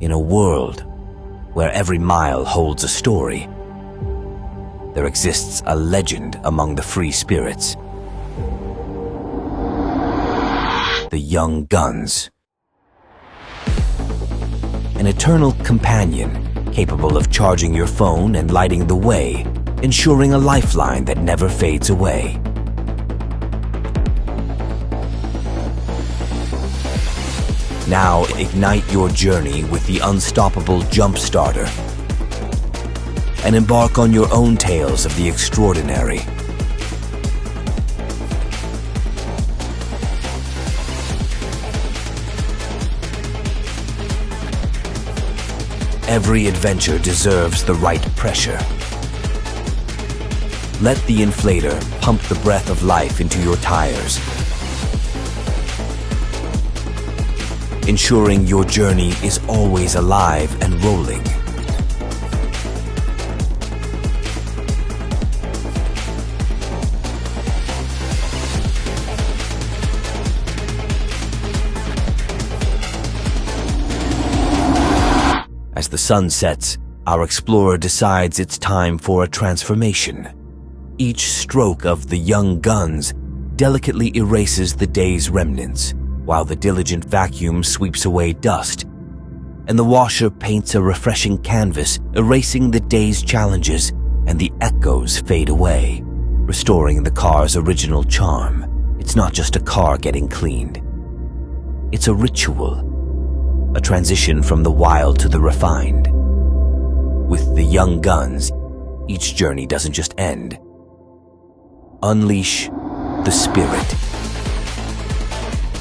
In a world where every mile holds a story, there exists a legend among the free spirits. The Young Guns. An eternal companion capable of charging your phone and lighting the way, ensuring a lifeline that never fades away. Now ignite your journey with the unstoppable Jump Starter and embark on your own tales of the extraordinary. Every adventure deserves the right pressure. Let the inflator pump the breath of life into your tires, ensuring your journey is always alive and rolling. As the sun sets, our explorer decides it's time for a transformation. Each stroke of the Young Guns delicately erases the day's remnants, while the diligent vacuum sweeps away dust, and the washer paints a refreshing canvas, erasing the day's challenges, and the echoes fade away, restoring the car's original charm. It's not just a car getting cleaned. It's a ritual. A transition from the wild to the refined. With the Young Guns, each journey doesn't just end. Unleash the spirit.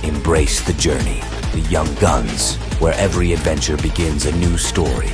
Embrace the journey. The Young Guns, where every adventure begins a new story.